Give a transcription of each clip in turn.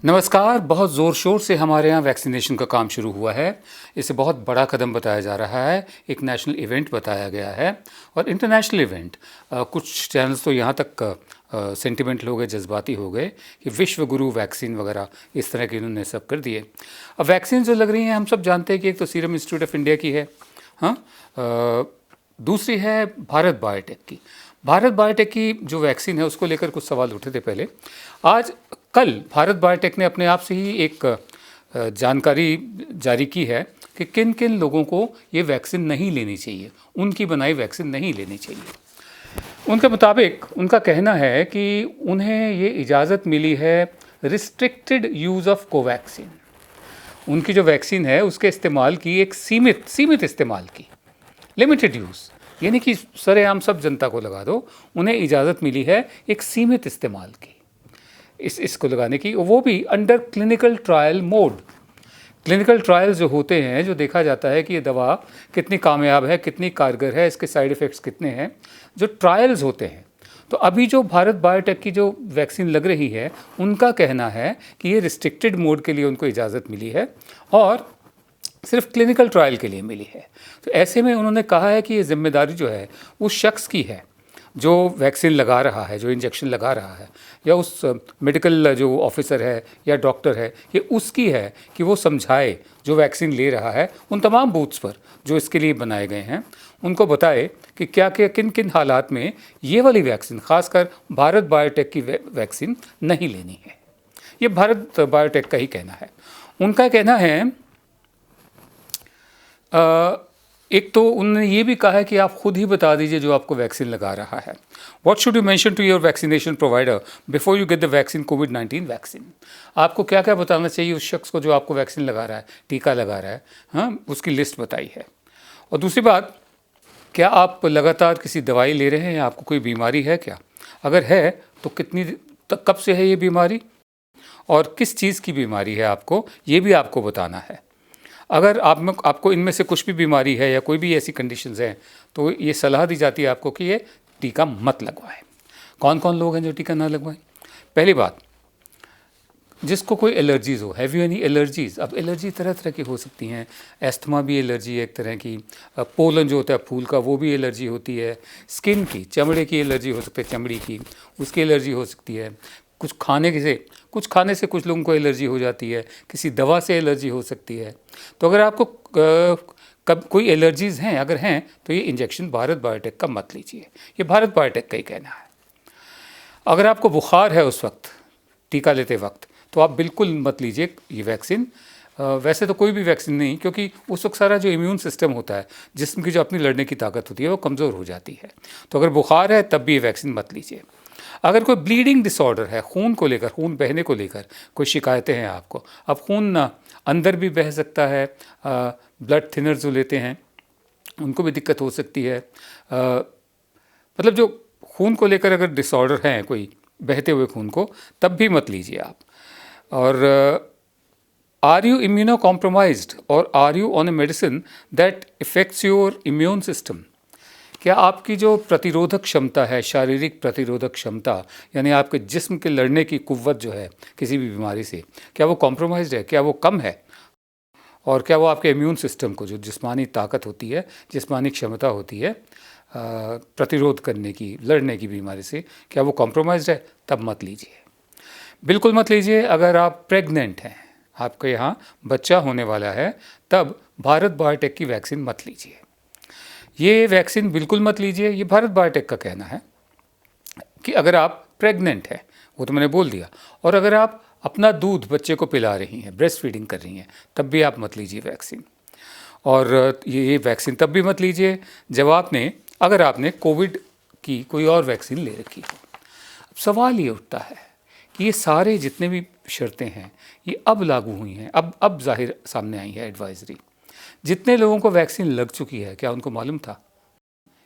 नमस्कार। बहुत ज़ोर शोर से हमारे यहाँ वैक्सीनेशन का काम शुरू हुआ है। इसे बहुत बड़ा कदम बताया जा रहा है, एक नेशनल इवेंट बताया गया है और इंटरनेशनल इवेंट। कुछ चैनल्स तो यहाँ तक सेंटिमेंटल हो गए, जज्बाती हो गए कि विश्व गुरु वैक्सीन वगैरह इस तरह के इन्होंने सब कर दिए। अब वैक्सीन जो लग रही हैं, हम सब जानते हैं कि एक तो सीरम इंस्टीट्यूट ऑफ इंडिया की है, हाँ, दूसरी है भारत बायोटेक की। भारत बायोटेक की जो वैक्सीन है उसको लेकर कुछ सवाल उठे थे पहले। आज कल भारत बायोटेक ने अपने आप से ही एक जानकारी जारी की है कि किन किन लोगों को ये वैक्सीन नहीं लेनी चाहिए, उनकी बनाई वैक्सीन नहीं लेनी चाहिए। उनके मुताबिक उनका कहना है कि उन्हें ये इजाज़त मिली है रिस्ट्रिक्टेड यूज़ ऑफ कोवैक्सीन। उनकी जो वैक्सीन है उसके इस्तेमाल की एक सीमित इस्तेमाल की, लिमिटेड यूज़, यानी कि सरेआम सब जनता को लगा दो। उन्हें इजाज़त मिली है एक सीमित इस्तेमाल की, इसको लगाने की, वो भी under clinical trial mode. Clinical trial जो होते हैं, जो देखा जाता है कि ये दवा कितनी कामयाब है, कितनी कारगर है, इसके साइड इफ़ेक्ट्स कितने हैं, जो ट्रायल्स होते हैं। तो अभी जो भारत बायोटेक की जो वैक्सीन लग रही है, उनका कहना है कि ये रिस्ट्रिक्टेड मोड के लिए उनको इजाज़त मिली है और सिर्फ क्लिनिकल ट्रायल के लिए मिली है। तो ऐसे में उन्होंने कहा है कि ये जिम्मेदारी जो है उस शख्स की है जो वैक्सीन लगा रहा है, जो इंजेक्शन लगा रहा है, या उस मेडिकल जो ऑफिसर है या डॉक्टर है, ये उसकी है कि वो समझाए जो वैक्सीन ले रहा है उन तमाम बूथ्स पर जो इसके लिए बनाए गए हैं, उनको बताए कि क्या क्या किन किन हालात में ये वाली वैक्सीन, खासकर भारत बायोटेक की वैक्सीन नहीं लेनी है। ये भारत बायोटेक का ही कहना है। उनका कहना है एक तो उन्होंने ये भी कहा है कि आप खुद ही बता दीजिए जो आपको वैक्सीन लगा रहा है। What should you mention to your vaccination provider before you get the vaccine, कोविड-19 वैक्सीन। आपको क्या क्या बताना चाहिए उस शख्स को जो आपको वैक्सीन लगा रहा है, टीका लगा रहा है, हाँ, उसकी लिस्ट बताई है। और दूसरी बात, क्या आप लगातार किसी दवाई ले रहे हैं, आपको कोई बीमारी है क्या? अगर है तो कितनी तक, कब से है ये बीमारी और किस चीज़ की बीमारी है आपको, ये भी आपको बताना है। अगर आपको इनमें से कुछ भी बीमारी है या कोई भी ऐसी कंडीशंस हैं तो ये सलाह दी जाती है आपको कि ये टीका मत लगवाएं। कौन कौन लोग हैं जो टीका ना लगवाएं? पहली बात, जिसको कोई एलर्जीज़ हो, हैव यू एनी एलर्जीज़। अब एलर्जी तरह तरह की हो सकती हैं। एस्थमा भी एलर्जी है एक तरह की, पोलन जो होता है फूल का, वो भी एलर्जी होती है। स्किन की, चमड़े की एलर्जी हो सकती है, चमड़ी की, उसकी एलर्जी हो सकती है। कुछ खाने से कुछ लोगों को एलर्जी हो जाती है, किसी दवा से एलर्जी हो सकती है। तो अगर आपको कब कोई एलर्जीज़ हैं, अगर हैं, तो ये इंजेक्शन भारत बायोटेक का मत लीजिए। ये भारत बायोटेक का ही कहना है। अगर आपको बुखार है उस वक्त, टीका लेते वक्त, तो आप बिल्कुल मत लीजिए ये वैक्सीन। वैसे तो कोई भी वैक्सीन नहीं, क्योंकि उस वक्त सारा जो इम्यून सिस्टम होता है, जिस्म की जो अपनी लड़ने की ताकत होती है, वो कमज़ोर हो जाती है। तो अगर बुखार है तब भी ये वैक्सीन मत लीजिए। अगर कोई ब्लीडिंग डिसऑर्डर है, खून को लेकर, खून बहने को लेकर कोई शिकायतें हैं आपको, अब खून अंदर भी बह सकता है, ब्लड थिनर जो लेते हैं उनको भी दिक्कत हो सकती है। मतलब जो खून को लेकर अगर डिसऑर्डर हैं कोई, बहते हुए खून को, तब भी मत लीजिए आप। और आर यू इम्यूनो कॉम्प्रोमाइज्ड और are you on a medicine that affects your immune system. क्या आपकी जो प्रतिरोधक क्षमता है, शारीरिक प्रतिरोधक क्षमता, यानी आपके जिस्म के लड़ने की कुव्वत जो है किसी भी बीमारी से, क्या वो कॉम्प्रोमाइज़्ड है, क्या वो कम है? और क्या वो आपके इम्यून सिस्टम को, जो जिस्मानी ताकत होती है, जिस्मानी क्षमता होती है प्रतिरोध करने की, लड़ने की बीमारी से, क्या वो कॉम्प्रोमाइज़्ड है? तब मत लीजिए, बिल्कुल मत लीजिए। अगर आप प्रेग्नेंट हैं, आपके यहाँ बच्चा होने वाला है, तब भारत बायोटेक की वैक्सीन मत लीजिए। ये वैक्सीन बिल्कुल मत लीजिए। ये भारत बायोटेक का कहना है कि अगर आप प्रेग्नेंट हैं, वो तो मैंने बोल दिया, और अगर आप अपना दूध बच्चे को पिला रही हैं, ब्रेस्ट फीडिंग कर रही हैं, तब भी आप मत लीजिए वैक्सीन। और ये वैक्सीन तब भी मत लीजिए जब अगर आपने कोविड की कोई और वैक्सीन ले रखी हो। अब सवाल ये उठता है कि ये सारे जितने भी शर्तें हैं ये अब लागू हुई हैं, अब जाहिर सामने आई है एडवाइजरी। जितने लोगों को वैक्सीन लग चुकी है, क्या उनको मालूम था?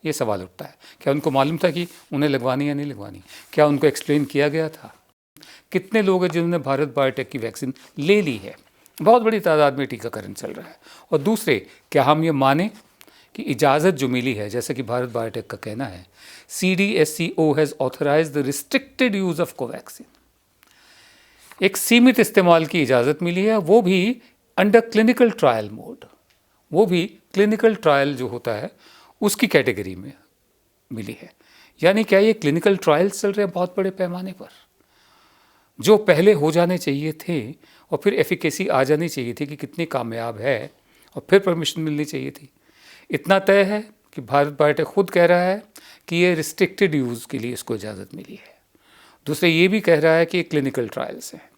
ये सवाल उठता है। क्या उनको मालूम था कि उन्हें लगवानी या नहीं लगवानी? क्या उनको एक्सप्लेन किया गया था? कितने लोग हैं जिन्होंने भारत बायोटेक की वैक्सीन ले ली है? बहुत बड़ी तादाद में टीकाकरण चल रहा है। और दूसरे, क्या हम ये माने कि इजाज़त जो मिली है, जैसे कि भारत बायोटेक का कहना है, CDSCO has authorised the restricted use of Covaxin. एक सीमित इस्तेमाल की इजाज़त मिली है, वो भी अंडर क्लिनिकल ट्रायल मोड, वो भी क्लिनिकल ट्रायल जो होता है उसकी कैटेगरी में मिली है। यानी क्या ये क्लिनिकल ट्रायल्स चल रहे हैं बहुत बड़े पैमाने पर, जो पहले हो जाने चाहिए थे और फिर एफिकेसी आ जानी चाहिए थी कि कितनी कामयाब है और फिर परमिशन मिलनी चाहिए थी। इतना तय है कि भारत बायोटेक खुद कह रहा है कि ये रिस्ट्रिक्टेड यूज़ के लिए इसको इजाज़त मिली है। दूसरे ये भी कह रहा है कि ये क्लिनिकल ट्रायल्स हैं।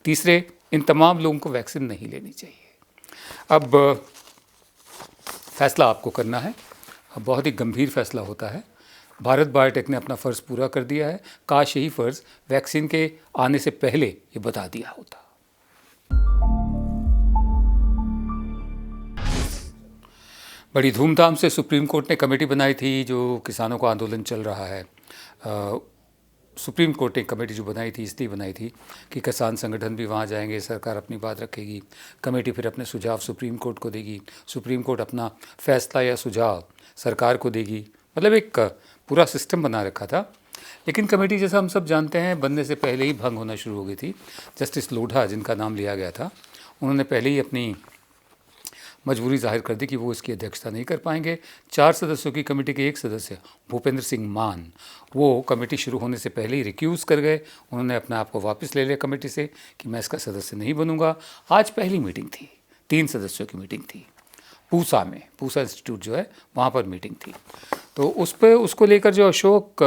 तीसरे, इन तमाम लोगों को वैक्सीन नहीं लेनी चाहिए। अब फैसला आपको करना है, अब बहुत ही गंभीर फैसला होता है। भारत बायोटेक ने अपना फ़र्ज़ पूरा कर दिया है, काश यही फ़र्ज़ वैक्सीन के आने से पहले ये बता दिया होता। बड़ी धूमधाम से सुप्रीम कोर्ट ने कमेटी बनाई थी जो किसानों का आंदोलन चल रहा है। सुप्रीम कोर्ट ने कमेटी जो बनाई थी इसलिए बनाई थी कि किसान संगठन भी वहाँ जाएंगे, सरकार अपनी बात रखेगी, कमेटी फिर अपने सुझाव सुप्रीम कोर्ट को देगी, सुप्रीम कोर्ट अपना फैसला या सुझाव सरकार को देगी। मतलब एक पूरा सिस्टम बना रखा था। लेकिन कमेटी, जैसा हम सब जानते हैं, बनने से पहले ही भंग होना शुरू हो गई थी। जस्टिस लोढ़ा, जिनका नाम लिया गया था, उन्होंने पहले ही अपनी मजबूरी जाहिर कर दी कि वो इसकी अध्यक्षता नहीं कर पाएंगे। 4 सदस्यों की कमेटी के एक सदस्य भूपेंद्र सिंह मान, वो कमेटी शुरू होने से पहले ही रिक्यूज़ कर गए। उन्होंने अपने आप को वापस ले लिया कमेटी से कि मैं इसका सदस्य नहीं बनूंगा। आज पहली मीटिंग थी, 3 सदस्यों की मीटिंग थी पूसा में, पूसा इंस्टीट्यूट जो है वहाँ पर मीटिंग थी। तो उस पर उसको लेकर जो अशोक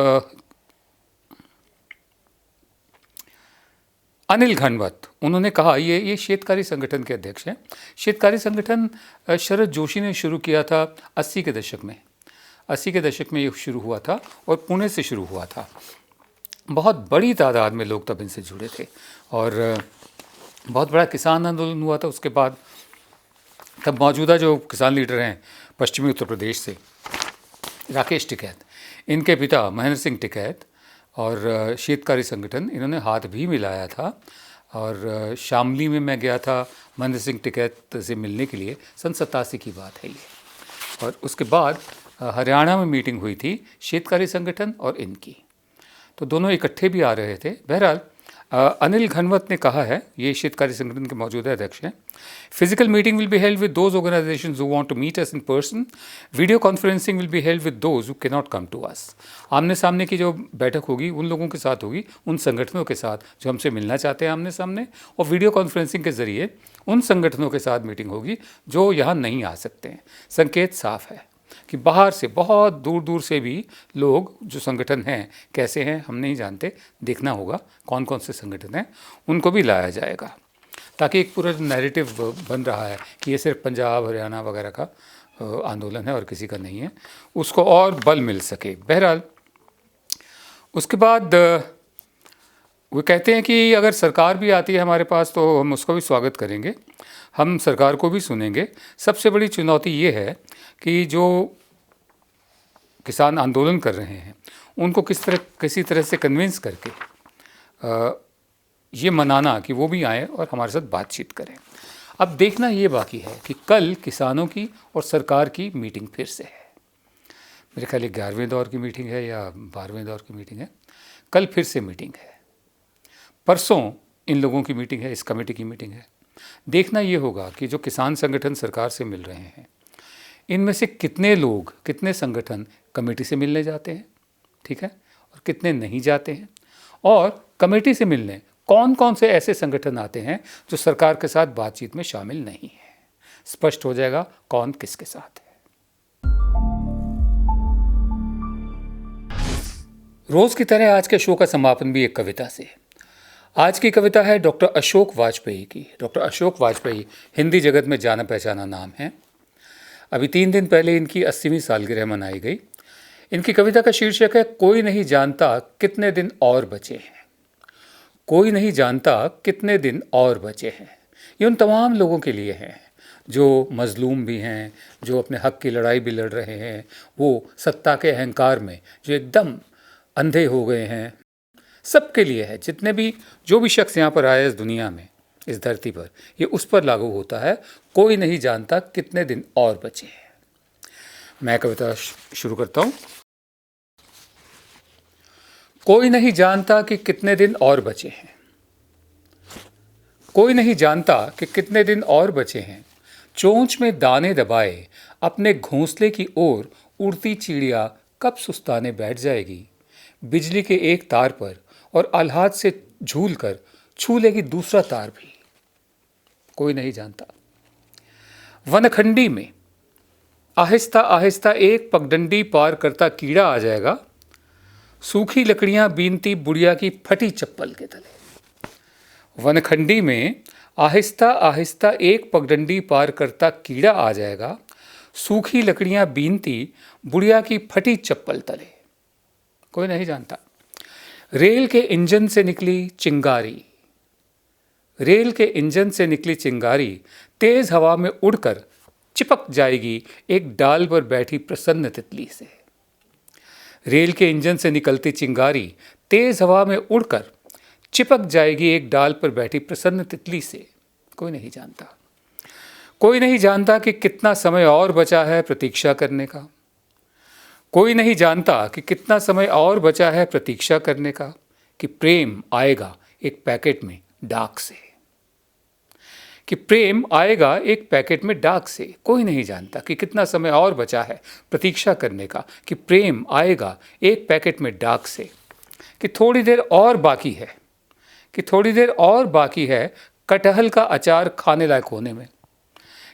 अनिल घनवत, उन्होंने कहा, ये शेतकारी संगठन के अध्यक्ष हैं। शेतकारी संगठन शरद जोशी ने शुरू किया था 80 के दशक में। 80 के दशक में ये शुरू हुआ था और पुणे से शुरू हुआ था। बहुत बड़ी तादाद में लोग तब इनसे जुड़े थे और बहुत बड़ा किसान आंदोलन हुआ था उसके बाद। तब मौजूदा जो किसान लीडर हैं पश्चिमी उत्तर प्रदेश से, राकेश टिकैत, इनके पिता महेंद्र सिंह टिकैत और शेतकारी संगठन, इन्होंने हाथ भी मिलाया था। और शामली में मैं गया था महेंद्र सिंह टिकैत से मिलने के लिए, सन 87 की बात है ये। और उसके बाद हरियाणा में मीटिंग हुई थी शेतकारी संगठन और इनकी, तो दोनों इकट्ठे भी आ रहे थे। बहरहाल अनिल घनवत ने कहा है, ये शेतकारी संगठन के मौजूदा अध्यक्ष हैं, physical meeting will be held with those organisations who want to meet us in person, video conferencing will be held with those who can not come to us. आमने सामने की जो बैठक होगी उन लोगों के साथ होगी, उन संगठनों के साथ जो हमसे मिलना चाहते हैं आमने सामने, और वीडियो कॉन्फ्रेंसिंग के ज़रिए उन संगठनों के साथ मीटिंग होगी जो यहाँ नहीं आ सकते हैं। संकेत साफ है कि बाहर से, बहुत दूर दूर से भी लोग, जो संगठन हैं, कैसे हैं हम नहीं जानते, देखना होगा कौन कौन से संगठन हैं, उनको भी लाया जाएगा, ताकि एक पूरा नैरेटिव बन रहा है कि ये सिर्फ पंजाब हरियाणा वगैरह का आंदोलन है और किसी का नहीं है, उसको और बल मिल सके। बहरहाल उसके बाद वो कहते हैं कि अगर सरकार भी आती है हमारे पास तो हम उसका भी स्वागत करेंगे, हम सरकार को भी सुनेंगे। सबसे बड़ी चुनौती ये है कि जो किसान आंदोलन कर रहे हैं उनको किसी तरह से कन्विंस करके ये मनाना कि वो भी आएँ और हमारे साथ बातचीत करें। अब देखना ये बाकी है कि कल किसानों की और सरकार की मीटिंग फिर से है। मेरे ख्याल 11वें दौर की मीटिंग है या 12वें दौर की मीटिंग है। कल फिर से मीटिंग है, परसों इन लोगों की मीटिंग है, इस कमेटी की मीटिंग है। देखना ये होगा कि जो किसान संगठन सरकार से मिल रहे हैं, इनमें से कितने लोग, कितने संगठन कमेटी से मिलने जाते हैं, ठीक है, और कितने नहीं जाते हैं, और कमेटी से मिलने कौन कौन से ऐसे संगठन आते हैं जो सरकार के साथ बातचीत में शामिल नहीं है। स्पष्ट हो जाएगा कौन किसके साथ है। रोज की तरह आज के शो का समापन भी एक कविता से। आज की कविता है डॉक्टर अशोक वाजपेयी की। डॉक्टर अशोक वाजपेयी हिंदी जगत में जाना पहचाना नाम है। अभी 3 दिन पहले इनकी 80वीं सालगिरह मनाई गई। इनकी कविता का शीर्षक है कोई नहीं जानता कितने दिन और बचे हैं। कोई नहीं जानता कितने दिन और बचे हैं। ये उन तमाम लोगों के लिए है जो मजलूम भी हैं, जो अपने हक की लड़ाई भी लड़ रहे हैं, वो सत्ता के अहंकार में जो एकदम अंधे हो गए हैं, सबके लिए है। जितने भी, जो भी शख्स यहाँ पर आया इस दुनिया में, इस धरती पर, ये उस पर लागू होता है। कोई नहीं जानता कितने दिन और बचे हैं। मैं कविता शुरू करता हूँ। कोई नहीं जानता कि कितने दिन और बचे हैं। कोई नहीं जानता कि कितने दिन और बचे हैं। चोंच में दाने दबाए अपने घोंसले की ओर उड़ती चिड़िया कब सुस्ताने बैठ जाएगी। बिजली के एक तार पर और आह्लाद से झूल कर छू लेगी दूसरा तार भी। कोई नहीं जानता। वनखंडी में आहिस्ता आहिस्ता एक पगडंडी पार करता कीड़ा आ जाएगा, सूखी लकड़ियां बीनती बुढ़िया की फटी चप्पल के तले। वनखंडी में आहिस्ता आहिस्ता एक पगडंडी पार करता कीड़ा आ जाएगा, सूखी लकड़ियां बीनती बुढ़िया की फटी चप्पल तले। कोई नहीं जानता। रेल के इंजन से निकली चिंगारी, रेल के इंजन से निकली चिंगारी तेज हवा में उड़कर चिपक जाएगी एक डाल पर बैठी प्रसन्न तितली से। रेल के इंजन से निकलती चिंगारी तेज हवा में उड़कर चिपक जाएगी एक डाल पर बैठी प्रसन्न तितली से। कोई नहीं जानता। कोई नहीं जानता कि कितना समय और बचा है प्रतीक्षा करने का। कोई नहीं जानता कि कितना समय और बचा है प्रतीक्षा करने का, कि प्रेम आएगा एक पैकेट में डाक से, कि प्रेम आएगा एक पैकेट में डाक से। कोई नहीं जानता कि कितना समय और बचा है प्रतीक्षा करने का, कि प्रेम आएगा एक पैकेट में डाक से, कि थोड़ी देर और बाकी है, कि थोड़ी देर और बाकी है कटहल का अचार खाने लायक होने में,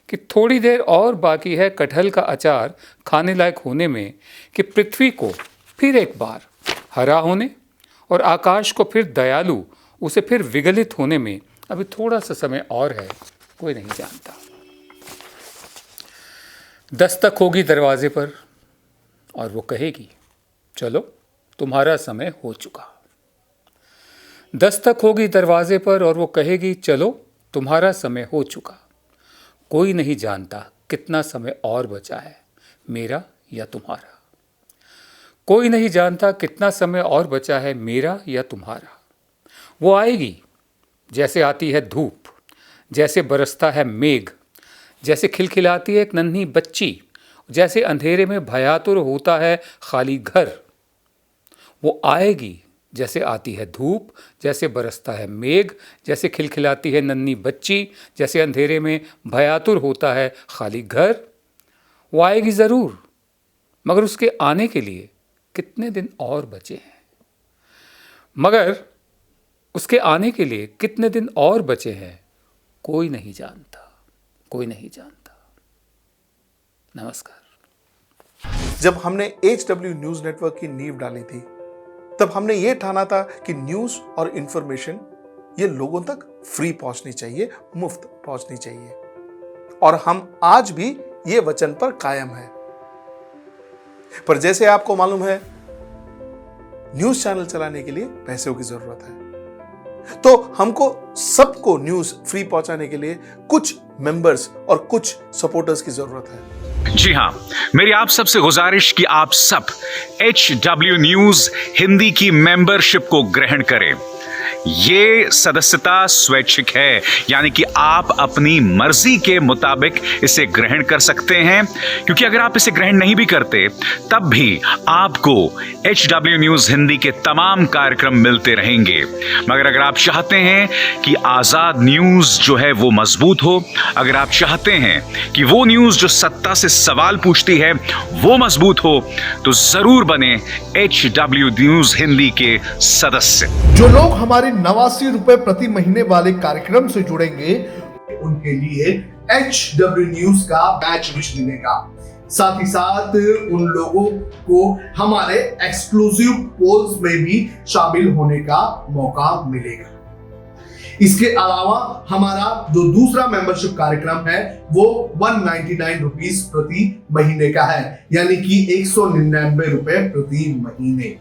कि थोड़ी देर और बाकी है कटहल का अचार खाने लायक होने में, कि पृथ्वी को फिर एक बार हरा होने और आकाश को फिर दयालु, उसे फिर विगलित होने में अभी थोड़ा सा समय और है। कोई नहीं जानता। दस्तक होगी दरवाजे पर और वो कहेगी, चलो तुम्हारा समय हो चुका। दस्तक होगी दरवाजे पर और वो कहेगी, चलो तुम्हारा समय हो चुका। कोई नहीं जानता कितना समय और बचा है, मेरा या तुम्हारा। कोई नहीं जानता कितना समय और बचा है, मेरा या तुम्हारा। वो आएगी जैसे आती है धूप, जैसे बरसता है मेघ, जैसे खिलखिलाती है एक नन्ही बच्ची, जैसे अंधेरे में भयातुर होता है खाली घर। वो आएगी जैसे आती है धूप, जैसे बरसता है मेघ, जैसे खिलखिलाती है नन्ही बच्ची, जैसे अंधेरे में भयातुर होता है खाली घर। वो आएगी ज़रूर, मगर उसके आने के लिए कितने दिन और बचे हैं। मगर उसके आने के लिए कितने दिन और बचे हैं, कोई नहीं जानता। कोई नहीं जानता। नमस्कार। जब हमने HW न्यूज नेटवर्क की नींव डाली थी, तब हमने ये ठाना था कि न्यूज और इंफॉर्मेशन ये लोगों तक फ्री पहुंचनी चाहिए, मुफ्त पहुंचनी चाहिए, और हम आज भी ये वचन पर कायम हैं। पर जैसे आपको मालूम है, न्यूज चैनल चलाने के लिए पैसों की जरूरत है, तो हमको सबको न्यूज फ्री पहुंचाने के लिए कुछ मेंबर्स और कुछ सपोर्टर्स की जरूरत है। जी हाँ, मेरी आप सबसे गुजारिश कि आप सब HW न्यूज हिंदी की मेंबरशिप को ग्रहण करें। ये सदस्यता स्वैच्छिक है, यानी कि आप अपनी मर्जी के मुताबिक इसे ग्रहण कर सकते हैं, क्योंकि अगर आप इसे ग्रहण नहीं भी करते तब भी आपको HW न्यूज हिंदी के तमाम कार्यक्रम मिलते रहेंगे। मगर अगर आप चाहते हैं कि आजाद न्यूज जो है वो मजबूत हो, अगर आप चाहते हैं कि वो न्यूज जो सत्ता से सवाल पूछती है वो मजबूत हो, तो जरूर बने HW न्यूज हिंदी के सदस्य। जो लोग हमारे 89 रुपए प्रति महीने वाले कार्यक्रम से जुड़ेंगे, उनके लिए HW न्यूज का बैच विश मिलेगा। साथ ही साथ उन लोगों को हमारे एक्सक्लूसिव पोल्स में भी शामिल होने का मौका मिलेगा। इसके अलावा हमारा जो दूसरा मेंबरशिप कार्यक्रम है वो 199 रुपीस प्रति महीने का है, यानी कि 199 रुपए प्रति महीने।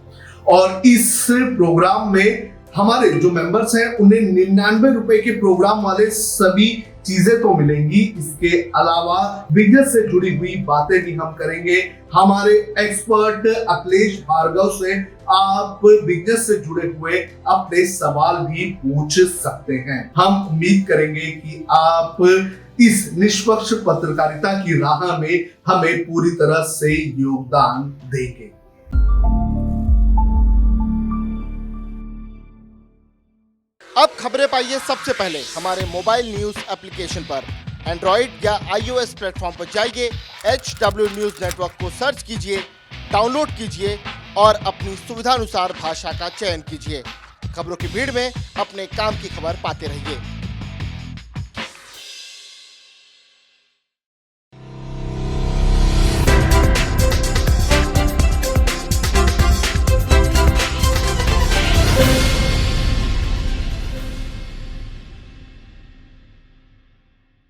और इस प्रोग्राम में हमारे जो मेंबर्स हैं उन्हें 99 रुपए के प्रोग्राम वाले सभी चीजें तो मिलेंगी। इसके अलावा बिजनेस से जुड़ी हुई बातें भी हम करेंगे। हमारे एक्सपर्ट अखिलेश भार्गव से आप बिजनेस से जुड़े हुए अपने सवाल भी पूछ सकते हैं। हम उम्मीद करेंगे कि आप इस निष्पक्ष पत्रकारिता की राह में हमें पूरी तरह से योगदान देंगे। अब खबरें पाइए सबसे पहले हमारे मोबाइल न्यूज एप्लीकेशन पर। एंड्रॉइड या iOS प्लेटफॉर्म पर जाइए, HW न्यूज नेटवर्क को सर्च कीजिए, डाउनलोड कीजिए और अपनी सुविधानुसार भाषा का चयन कीजिए। खबरों की भीड़ में अपने काम की खबर पाते रहिए।